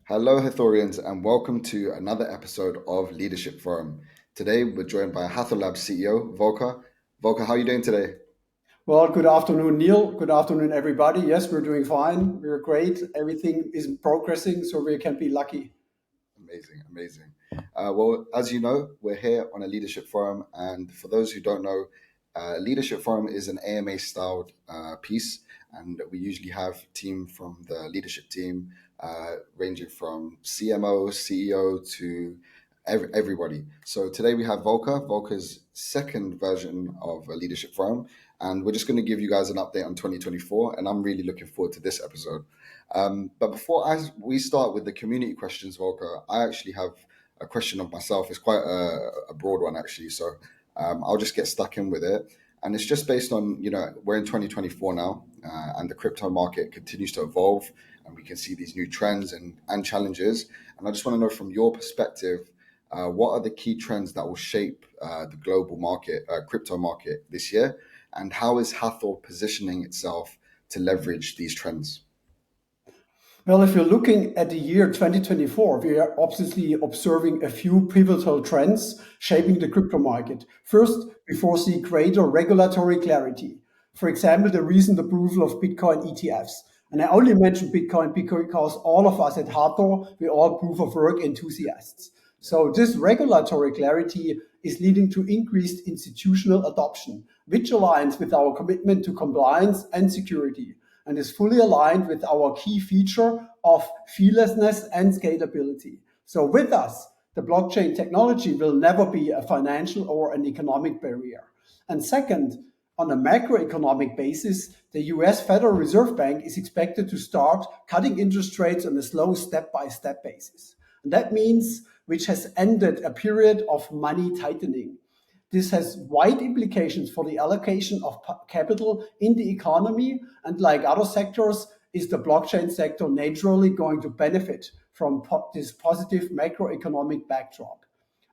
Hello, Hathorians, and welcome to another episode of Leadership Forum. Today, we're joined by Hathor Lab CEO, Volker. Volker, how are you doing today? Well, good afternoon, Neil. Good afternoon, everybody. Yes, we're doing fine. We're great. Everything is progressing, so we can be lucky. Amazing, amazing. Well, as you know, we're here on a leadership forum, and for those who don't know, leadership forum is an AMA styled piece, and we usually have team from the leadership team, ranging from CMO, CEO to everybody. So today we have Volker's second version of a leadership forum, and we're just going to give you guys an update on 2024, and I'm really looking forward to this episode. But before we start with the community questions, Volker, I actually have a question of myself. It's quite a broad one, actually. So I'll just get stuck in with it. And it's just based on, we're in 2024 now, and the crypto market continues to evolve, and we can see these new trends and challenges. And I just want to know from your perspective, what are the key trends that will shape the global market, crypto market this year? And how is Hathor positioning itself to leverage these trends? Well, if you're looking at the year 2024, we are obviously observing a few pivotal trends shaping the crypto market. First, we foresee greater regulatory clarity. For example, the recent approval of Bitcoin ETFs. And I only mention Bitcoin because all of us at Hathor, we all proof of work enthusiasts. So this regulatory clarity is leading to increased institutional adoption, which aligns with our commitment to compliance and security, and is fully aligned with our key feature of fearlessness and scalability. So with us, the blockchain technology will never be a financial or an economic barrier. And second, on a macroeconomic basis, the US Federal Reserve Bank is expected to start cutting interest rates on a slow step-by-step basis. And that means which has ended a period of money tightening. This has wide implications for the allocation of capital in the economy, and like other sectors, is the blockchain sector naturally going to benefit from this positive macroeconomic backdrop.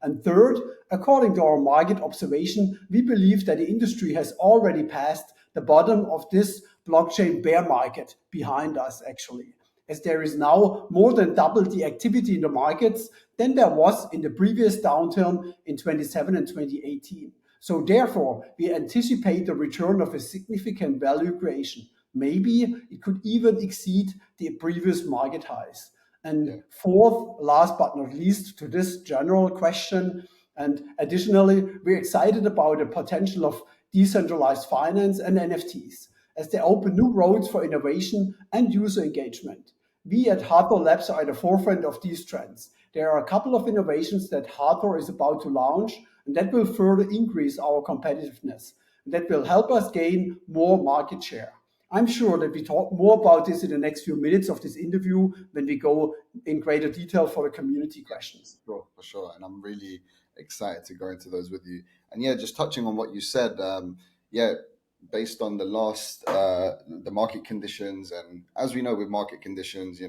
And third, according to our market observation, we believe that the industry has already passed the bottom of this blockchain bear market behind us, actually, as there is now more than double the activity in the markets than there was in the previous downturn in 27 and 2018. So therefore, we anticipate the return of a significant value creation. Maybe it could even exceed the previous market highs. Yeah. And fourth, last but not least, to this general question, and additionally, we're excited about the potential of decentralized finance and NFTs as they open new roads for innovation and user engagement. We at Hathor Labs are at the forefront of these trends. There are a couple of innovations that Hathor is about to launch, and that will further increase our competitiveness. And that will help us gain more market share. I'm sure that we talk more about this in the next few minutes of this interview when we go in greater detail for the community questions. Sure, for sure. And I'm really excited to go into those with you. And yeah, just touching on what you said, yeah, based on the market conditions, and as we know with market conditions,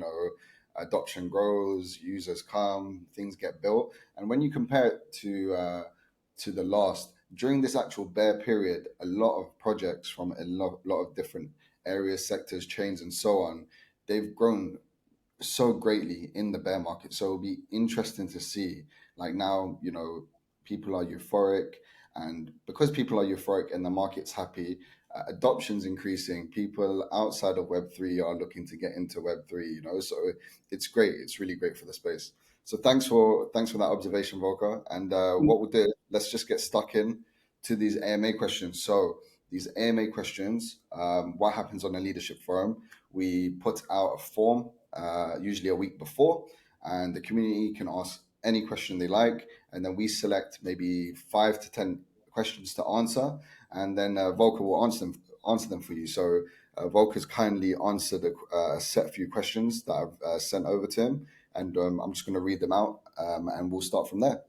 adoption grows, users come, things get built. And when you compare it to the last, during this actual bear period, a lot of projects from a lot of different areas, sectors, chains, and so on, they've grown so greatly in the bear market. So it'll be interesting to see. Like now, people are euphoric, and because people are euphoric and the market's happy, adoption's increasing. People outside of Web3 are looking to get into Web3. So it's great. It's really great for the space. So thanks for that observation, Volker. And what we'll do, let's just get stuck in to these AMA questions. So these AMA questions, what happens on a leadership forum? We put out a form usually a week before, and the community can ask any question they like, and then we select maybe 5 to 10 questions to answer, and then Volker will answer them for you. So Volker's kindly answered a set few questions that I've sent over to him, and I'm just going to read them out, and we'll start from there.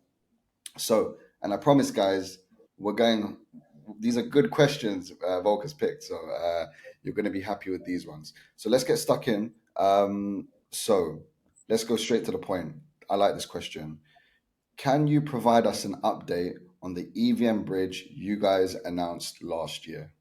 So, and I promise, guys, these are good questions Volker's picked, so you're going to be happy with these ones. So let's get stuck in. So let's go straight to the point. I like this question. Can you provide us an update on the EVM bridge you guys announced last year?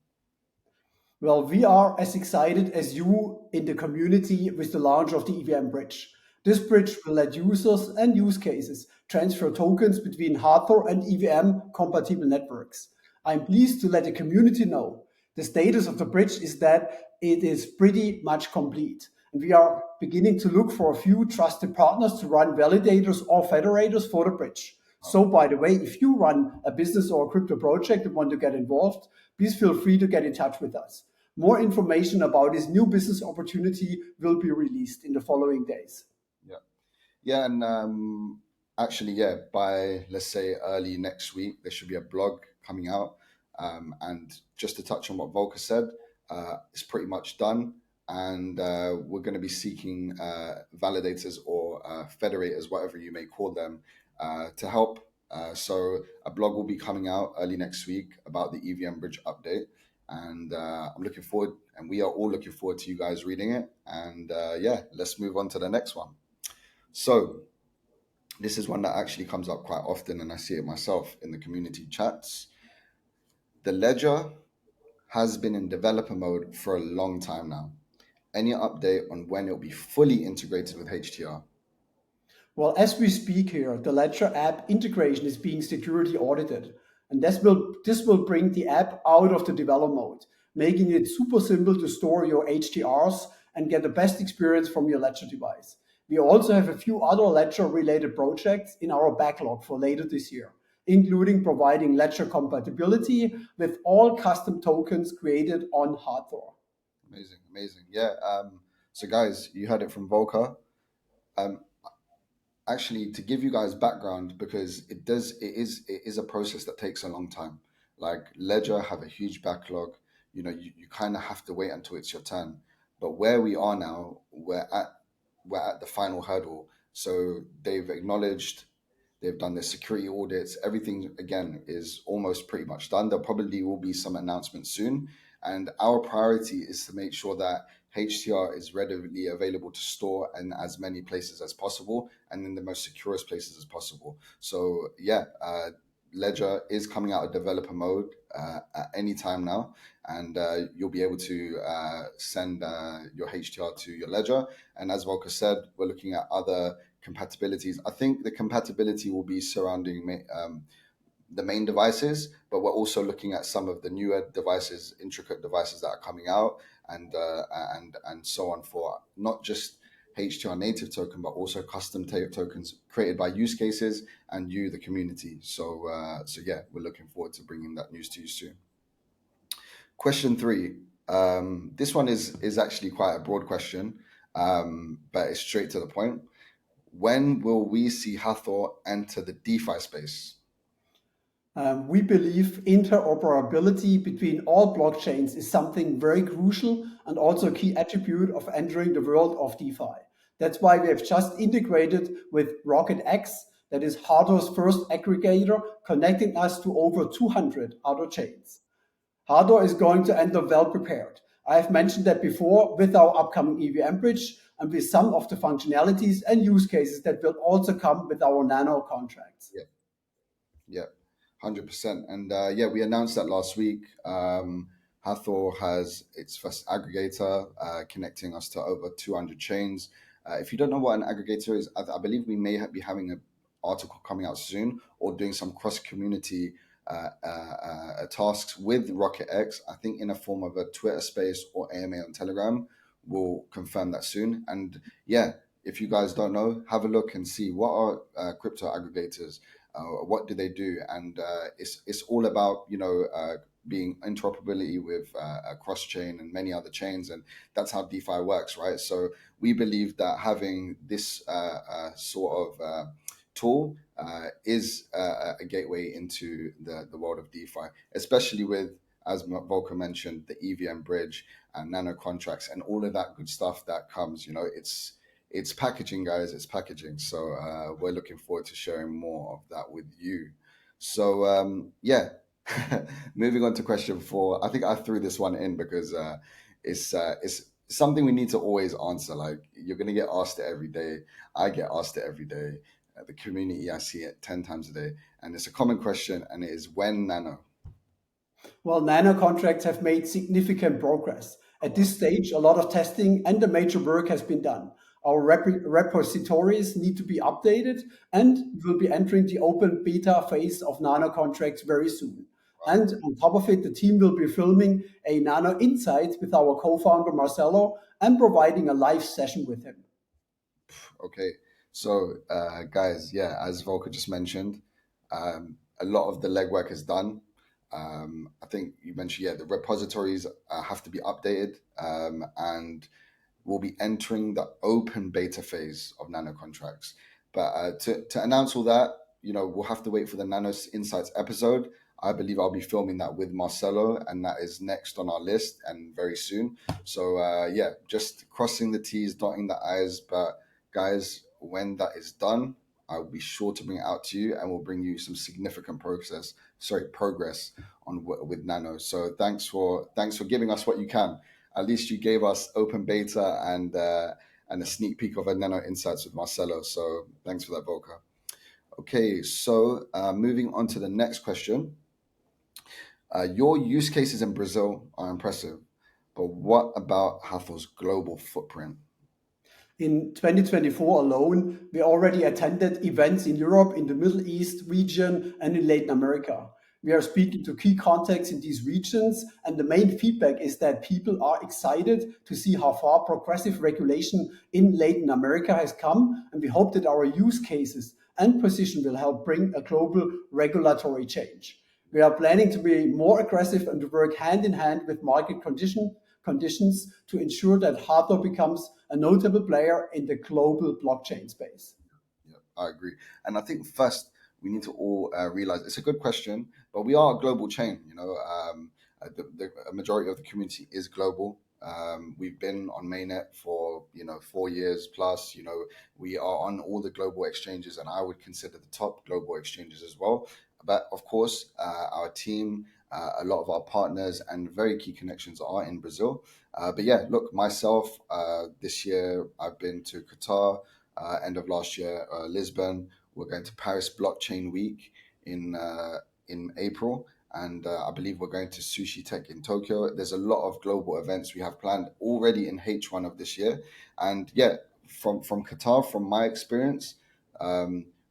Well, we are as excited as you in the community with the launch of the EVM bridge. This bridge will let users and use cases transfer tokens between Hathor and EVM compatible networks. I'm pleased to let the community know the status of the bridge is that it is pretty much complete. And we are beginning to look for a few trusted partners to run validators or federators for the bridge. So, by the way, if you run a business or a crypto project and want to get involved, please feel free to get in touch with us. More information about this new business opportunity will be released in the following days. Yeah. Yeah, and actually, yeah, by let's say early next week, there should be a blog coming out. And just to touch on what Volker said, it's pretty much done, and we're going to be seeking validators or federators, whatever you may call them, to help. So a blog will be coming out early next week about the EVM bridge update, and I'm looking forward, and we are all looking forward to you guys reading it. And yeah, let's move on to the next one. So this is one that actually comes up quite often, and I see it myself in the community chats. The ledger has been in developer mode for a long time now. Any update on when it will be fully integrated with HTR? Well, as we speak here, the Ledger app integration is being security audited. And this will bring the app out of the develop mode, making it super simple to store your HTRs and get the best experience from your Ledger device. We also have a few other Ledger related projects in our backlog for later this year, including providing Ledger compatibility with all custom tokens created on Hathor. Amazing, amazing. Yeah. So guys, you heard it from Volker. Um, Actually, to give you guys background, because it is a process that takes a long time. Like Ledger have a huge backlog. You kind of have to wait until it's your turn. But where we are now, we're at the final hurdle. So they've acknowledged, they've done their security audits. Everything again is almost pretty much done. There probably will be some announcements soon. And our priority is to make sure that HTR is readily available to store in as many places as possible and in the most securest places as possible. So yeah, Ledger is coming out of developer mode at any time now, and you'll be able to send your HTR to your Ledger. And as Volker said, we're looking at other compatibilities. I think the compatibility will be surrounding the main devices, but we're also looking at some of the newer devices, intricate devices that are coming out, and so on, for not just HTR native token, but also custom tokens created by use cases and you, the community. So yeah, we're looking forward to bringing that news to you soon. Question three. This one is actually quite a broad question, but it's straight to the point. When will we see Hathor enter the DeFi space? We believe interoperability between all blockchains is something very crucial and also a key attribute of entering the world of DeFi. That's why we have just integrated with RocketX, that is Hathor's first aggregator, connecting us to over 200 other chains. Hathor is going to enter well prepared. I have mentioned that before with our upcoming EVM bridge and with some of the functionalities and use cases that will also come with our nano contracts. Yeah, yeah, 100%. And yeah, we announced that last week. Hathor has its first aggregator connecting us to over 200 chains. If you don't know what an aggregator is, I believe we may be having an article coming out soon, or doing some cross community tasks with RocketX, I think in a form of a Twitter space or AMA on Telegram. We'll confirm that soon. And yeah, if you guys don't know, have a look and see what are crypto aggregators, what do they do, and it's all about being interoperability with a cross chain and many other chains, and that's how DeFi works, right? So we believe that having this sort of tool is a gateway into the world of DeFi, especially with, as Volker mentioned, the EVM bridge and nano contracts and all of that good stuff that comes. It's packaging, guys. It's packaging. So we're looking forward to sharing more of that with you. So yeah, moving on to question four. I think I threw this one in because it's something we need to always answer. Like, you're gonna get asked it every day. I get asked it every day. The community, I see it 10 times a day, and it's a common question, and it is, when nano? Well, nano contracts have made significant progress. At this stage, a lot of testing and the major work has been done. Our repositories need to be updated, and we will be entering the open beta phase of nano contracts very soon. Wow. And on top of it, the team will be filming a Nano Insight with our co-founder Marcelo and providing a live session with him. Okay. So, guys, yeah, as Volker just mentioned, a lot of the legwork is done. I think you mentioned, yeah, the repositories have to be updated, and we'll be entering the open beta phase of nano contracts. But to announce all that, we'll have to wait for the Nano Insights episode. I believe I'll be filming that with Marcelo, and that is next on our list and very soon. So yeah, just crossing the T's, dotting the I's. But guys, when that is done, I'll be sure to bring it out to you, and we'll bring you some significant progress on with Nano. So thanks for giving us what you can. At least you gave us open beta and a sneak peek of a Nano Insights with Marcelo. So thanks for that, Volker. Okay, so moving on to the next question. Your use cases in Brazil are impressive, but what about Hathor's global footprint? In 2024 alone, we already attended events in Europe, in the Middle East region, and in Latin America. We are speaking to key contacts in these regions, and the main feedback is that people are excited to see how far progressive regulation in Latin America has come, and we hope that our use cases and position will help bring a global regulatory change. We are planning to be more aggressive and to work hand in hand with market conditions to ensure that Hathor becomes a notable player in the global blockchain space. Yeah, I agree. And I think first we need to all realize it's a good question, but we are a global chain. The majority of the community is global. We've been on mainnet for 4 years plus. We are on all the global exchanges, and I would consider the top global exchanges as well. But of course, our team, a lot of our partners, and very key connections are in Brazil. But yeah, look, myself, this year I've been to Qatar. End of last year, Lisbon. We're going to Paris Blockchain Week in April, and I believe we're going to Sushi Tech in Tokyo. There's a lot of global events we have planned already in H1 of this year, and yeah, from Qatar, from my experience,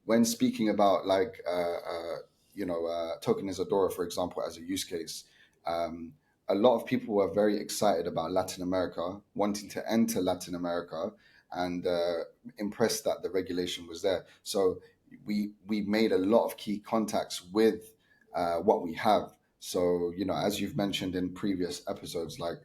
when speaking about like token Isadora, for example, as a use case. A lot of people were very excited about Latin America, wanting to enter Latin America, and impressed that the regulation was there. So we made a lot of key contacts with what we have. So as you've mentioned in previous episodes, like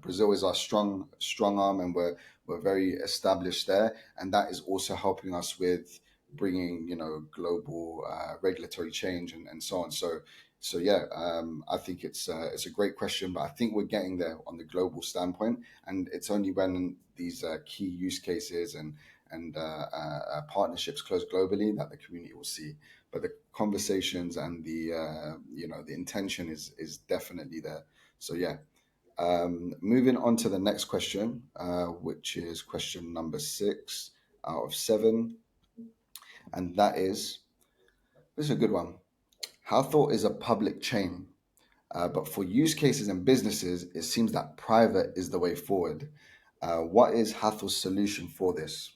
Brazil is our strong arm, and we're very established there, and that is also helping us with bringing global regulatory change and so on. So yeah, I think it's a great question, but I think we're getting there on the global standpoint, and it's only when these key use cases and partnerships close globally that the community will see. But the conversations and the intention is definitely there. So yeah, moving on to the next question, which is question number 6 out of 7, and that is this is a good one. Hathor is a public chain, but for use cases and businesses, it seems that private is the way forward. What is Hathor's solution for this?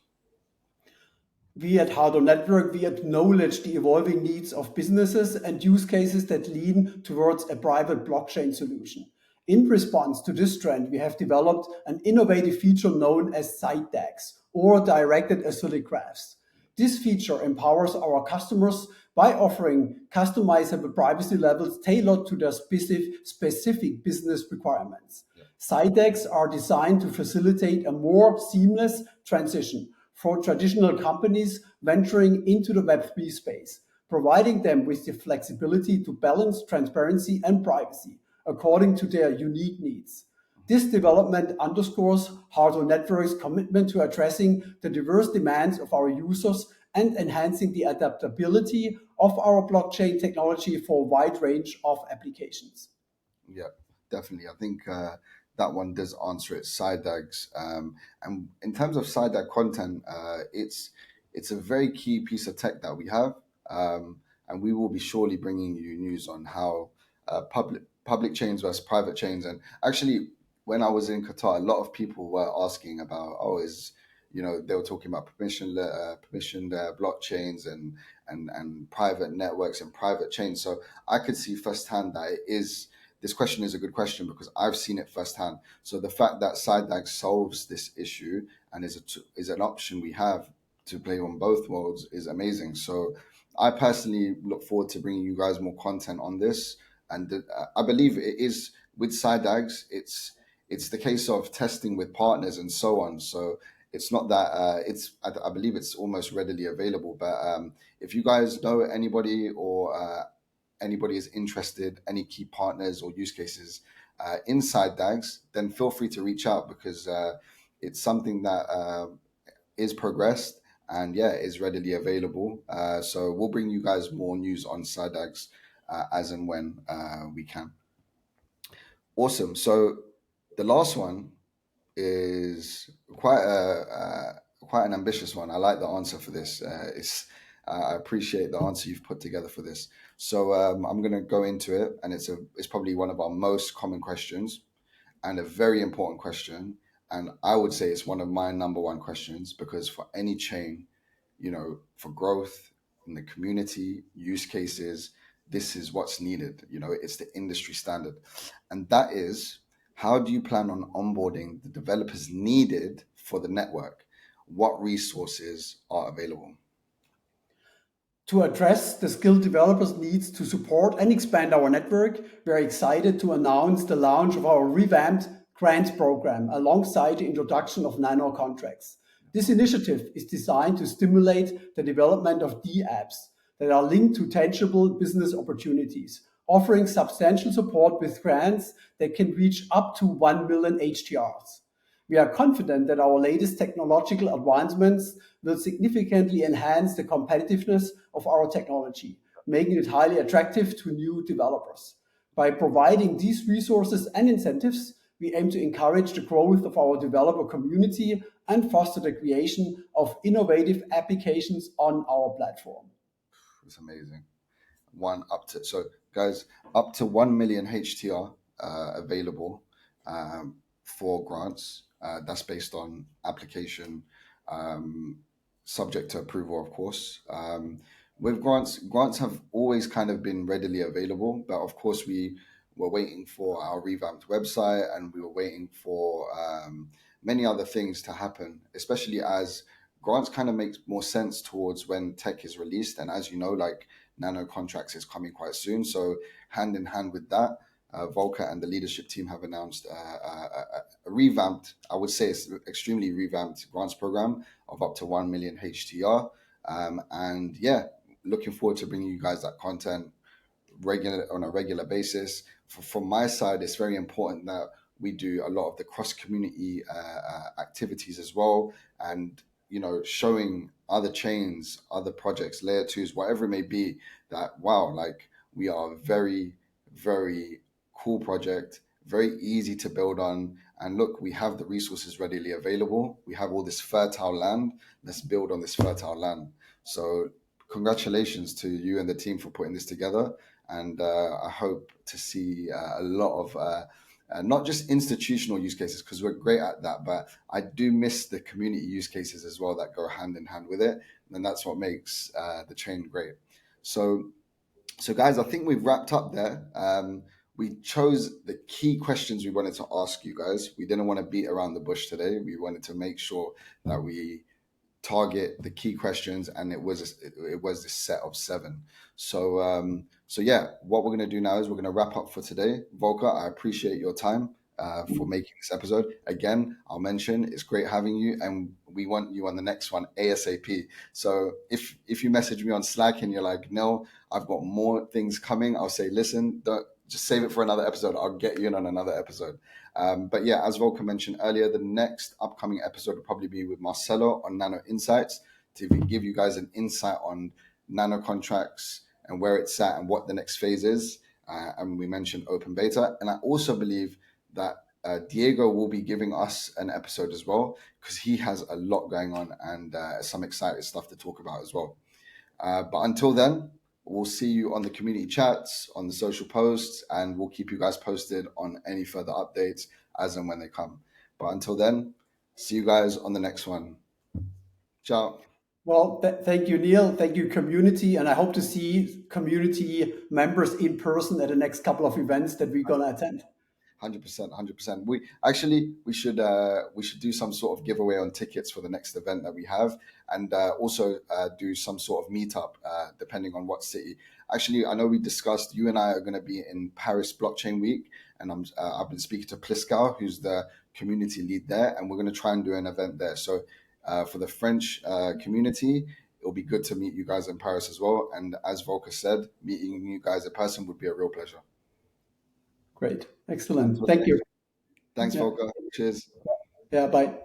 We at Hathor Network, we acknowledge the evolving needs of businesses and use cases that lean towards a private blockchain solution. In response to this trend, we have developed an innovative feature known as site tags or directed acyclic graphs. This feature empowers our customers by offering customizable privacy levels tailored to their specific business requirements. Yeah, Site tags are designed to facilitate a more seamless transition for traditional companies venturing into the Web3 space, providing them with the flexibility to balance transparency and privacy according to their unique needs. This development underscores Hathor Network's commitment to addressing the diverse demands of our users and enhancing the adaptability of our blockchain technology for a wide range of applications. yeah, definitely. I think that one does answer it. Side dags, and in terms of side dag content, it's a very key piece of tech that we have, and we will be surely bringing you news on how public chains versus private chains. And actually, when I was in Qatar, a lot of people were asking about, oh, is they were talking about permissioned blockchains and private networks and private chains. So I could see firsthand that this question is a good question because I've seen it firsthand. So the fact that SideDAG solves this issue and is an option we have to play on both worlds is amazing. So I personally look forward to bringing you guys more content on this. And I believe it is with SideDAGs, it's the case of testing with partners and so on. So it's not that I believe it's almost readily available. But if you guys know anybody or anybody is interested, any key partners or use cases inside DAGs, then feel free to reach out because it's something that is progressed and yeah, is readily available. So we'll bring you guys more news on side DAGs as and when we can. Awesome. So the last one is quite an ambitious one. I like the answer for this. I appreciate the answer you've put together for this. So I'm going to go into it, and it's probably one of our most common questions, and a very important question. And I would say it's one of my number one questions because for any chain, for growth in the community, use cases, this is what's needed. It's the industry standard, and that is how do you plan on onboarding the developers needed for the network? What resources are available? To address the skilled developers' needs to support and expand our network, we are excited to announce the launch of our revamped grant program alongside the introduction of nano contracts. This initiative is designed to stimulate the development of D-apps that are linked to tangible business opportunities, offering substantial support with grants that can reach up to 1 million HTRs. We are confident that our latest technological advancements will significantly enhance the competitiveness of our technology, making it highly attractive to new developers. By providing these resources and incentives, we aim to encourage the growth of our developer community and foster the creation of innovative applications on our platform. It's amazing. So guys, up to 1 million HTR available for grants. That's based on application, subject to approval, of course. With grants have always kind of been readily available, but of course we were waiting for our revamped website and we were waiting for many other things to happen, especially as grants kind of makes more sense towards when tech is released. And as you know, like nano contracts is coming quite soon. So hand in hand with that, Volker and the leadership team have announced a revamped, I would say it's extremely revamped grants program of up to 1 million HTR. And yeah, looking forward to bringing you guys that content on a regular basis. From my side, it's very important that we do a lot of the cross community activities as well, and showing other chains, other projects, layer twos, whatever it may be, that wow, like we are a very, very cool project, very easy to build on. And look, we have the resources readily available. We have all this fertile land. Let's build on this fertile land. So congratulations to you and the team for putting this together. And I hope to see a lot of not just institutional use cases, because we're great at that, but I do miss the community use cases as well that go hand in hand with it. And that's what makes the chain great. So guys, I think we've wrapped up there. We chose the key questions we wanted to ask you guys. We didn't want to beat around the bush today. We wanted to make sure that we target the key questions, and it was this set of 7. So yeah, what we're going to do now is we're going to wrap up for today. Volker, I appreciate your time for making this episode. Again, I'll mention it's great having you, and we want you on the next one ASAP. So if you message me on Slack and you're like, no, I've got more things coming, I'll say, listen, just save it for another episode. I'll get you in on another episode. But yeah, as Volker mentioned earlier, the next upcoming episode will probably be with Marcelo on Nano Insights to give you guys an insight on nano contracts and where it's at and what the next phase is. And we mentioned open beta. And I also believe that Diego will be giving us an episode as well, because he has a lot going on and some exciting stuff to talk about as well. But until then, we'll see you on the community chats, on the social posts, and we'll keep you guys posted on any further updates as and when they come. But until then, see you guys on the next one. Ciao. Well, thank you, Neil. Thank you, community. And I hope to see community members in person at the next couple of events that we're going to attend. 100%, 100%. We should do some sort of giveaway on tickets for the next event that we have, and also do some sort of meetup, depending on what city. Actually, I know we discussed you and I are going to be in Paris Blockchain Week, and I've been speaking to Pliskau, who's the community lead there, and we're going to try and do an event there. So for the French community, it'll be good to meet you guys in Paris as well. And as Volker said, meeting you guys in person would be a real pleasure. Great. Until Excellent. Thank you. Thanks, Yeah. Volker. Cheers. Yeah. Bye.